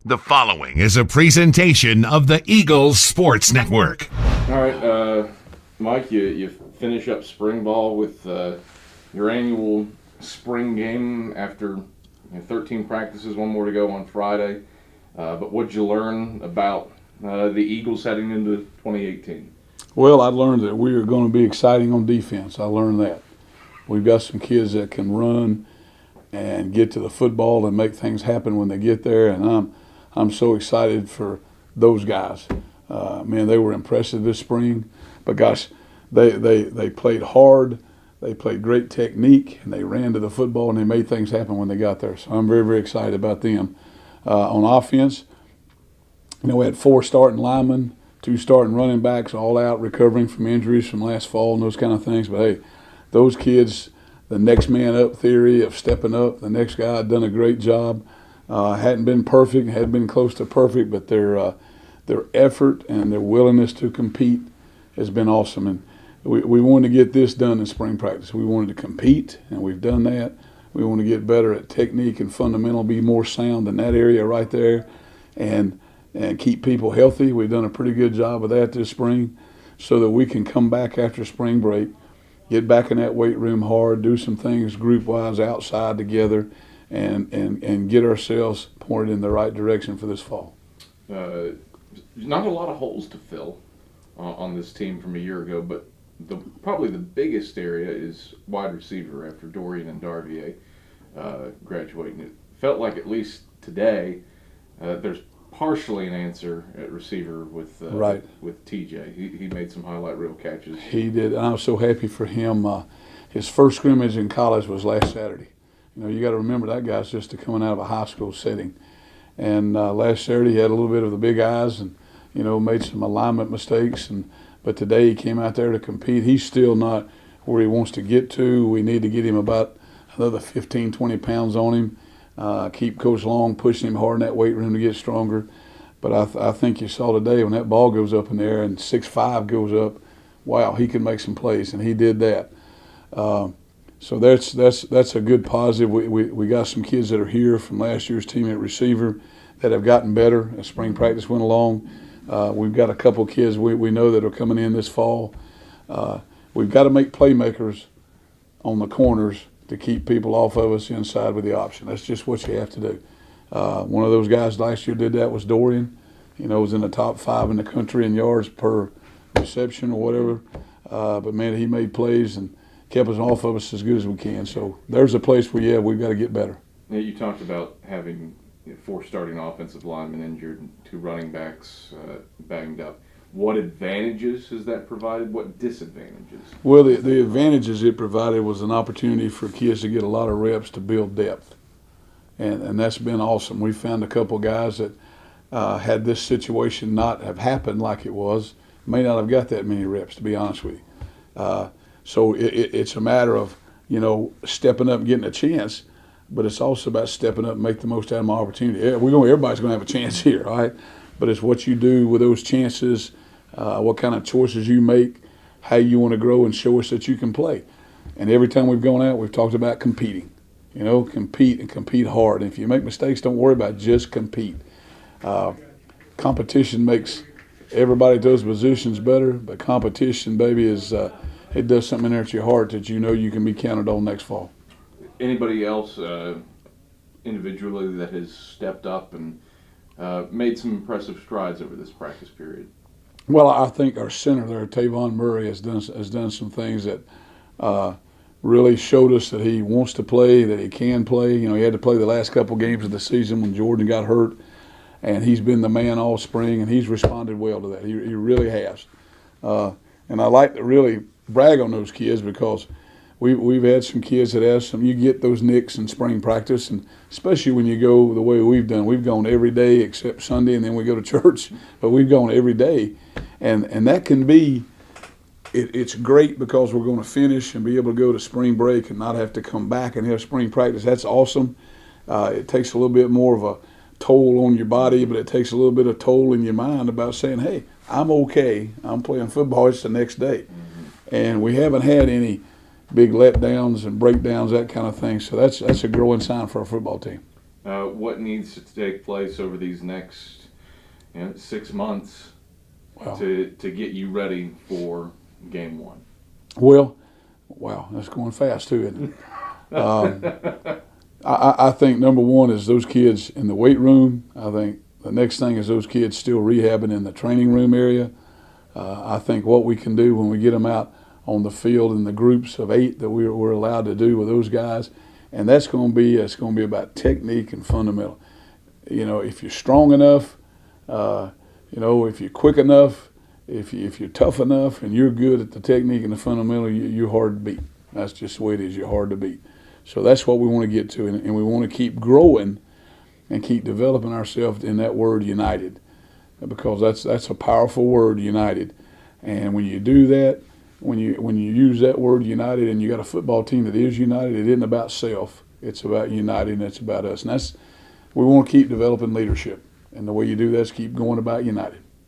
The following is a presentation of the Eagles Sports Network. All right, Mike, you finish up spring ball with your annual spring game after 13 practices, one more to go on Friday. But what'd you learn about the Eagles heading into 2018? Well, I learned that we are going to be exciting on defense. I learned that. We've got some kids that can run and get to the football and make things happen when they get there, and I'm so excited for those guys. Man, they were impressive this spring, but gosh, they played hard, they played great technique, and they ran to the football and they made things happen when they got there. So I'm very, very excited about them. On offense, we had 4 starting linemen, 2 starting running backs, all out recovering from injuries from last fall and those kind of things. But hey, those kids, the next man up theory of stepping up, the next guy had done a great job. Hadn't been perfect, hadn't been close to perfect, but their effort and their willingness to compete has been awesome. And we wanted to get this done in spring practice. We wanted to compete, and we've done that. We want to get better at technique and fundamental, be more sound in that area right there, and keep people healthy. We've done a pretty good job of that this spring so that we can come back after spring break, get back in that weight room hard, do some things group-wise outside together, and get ourselves pointed in the right direction for this fall. Not a lot of holes to fill on this team from a year ago, but probably the biggest area is wide receiver after Dorian and Darvier graduating. It felt like at least today there's partially an answer at receiver with TJ. He made some highlight reel catches. He did, and I was so happy for him. His first scrimmage in college was last Saturday. You got to remember that guy's just coming out of a high school setting. And last Saturday he had a little bit of the big eyes and, made some alignment mistakes. But today he came out there to compete. He's still not where he wants to get to. We need to get him about another 15, 20 pounds on him. Keep Coach Long pushing him hard in that weight room to get stronger. But I think you saw today when that ball goes up in there and 6'5" goes up, wow, he can make some plays, and he did that. So that's a good positive. We got some kids that are here from last year's team at receiver that have gotten better as spring practice went along. We've got a couple kids we know that are coming in this fall. We've got to make playmakers on the corners to keep people off of us inside with the option. That's just what you have to do. One of those guys last year did that was Dorian. Was in the top 5 in the country in yards per reception or whatever. But man, he made plays and kept us off of us as good as we can. So there's a place where, we've got to get better. Yeah, you talked about having 4 starting offensive linemen injured and 2 running backs banged up. What advantages has that provided? What disadvantages? Well, the advantages it provided was an opportunity for kids to get a lot of reps to build depth. And that's been awesome. We found a couple guys that had this situation not have happened like it was, may not have got that many reps, to be honest with you. So it's a matter of, stepping up and getting a chance, but it's also about stepping up and make the most out of my opportunity. Everybody's going to have a chance here, all right? But it's what you do with those chances, what kind of choices you make, how you want to grow and show us that you can play. And every time we've gone out, we've talked about competing. Compete and compete hard. And if you make mistakes, don't worry about it, just compete. Competition makes everybody at those positions better, but competition, baby, is it does something in there at your heart that you can be counted on next fall. Anybody else individually that has stepped up and made some impressive strides over this practice period? Well, I think our center there, Tavon Murray, has done some things that really showed us that he wants to play, that he can play. He had to play the last couple games of the season when Jordan got hurt, and he's been the man all spring, and he's responded well to that. He really has. And I like to really brag on those kids because we've had some kids that have you get those nicks in spring practice, and especially when you go the way we've done. We've gone every day except Sunday, and then we go to church, but we've gone every day. And that can be, it's great because we're going to finish and be able to go to spring break and not have to come back and have spring practice. That's awesome. It takes a little bit more of a toll on your body, but it takes a little bit of toll in your mind about saying, hey, I'm okay. I'm playing football. It's the next day. Mm-hmm. And we haven't had any big letdowns and breakdowns, that kind of thing. So that's a growing sign for our football team. what needs to take place over these next 6 months Wow. to get you ready for game one? Well, wow, that's going fast too, isn't it? I think number one is those kids in the weight room. I think the next thing is those kids still rehabbing in the training room area. I think what we can do when we get them out on the field in the groups of 8 that we're allowed to do with those guys, and it's going to be about technique and fundamental. If you're strong enough, if you're quick enough, if you're tough enough, and you're good at the technique and the fundamental, you're hard to beat. That's just the way it is. You're hard to beat. So that's what we want to get to, and we want to keep growing and keep developing ourselves in that word united, because that's a powerful word, united. And when you do that, when you use that word united, and you got a football team that is united, it isn't about self. It's about united, and it's about us. And we want to keep developing leadership. And the way you do that is keep going about united.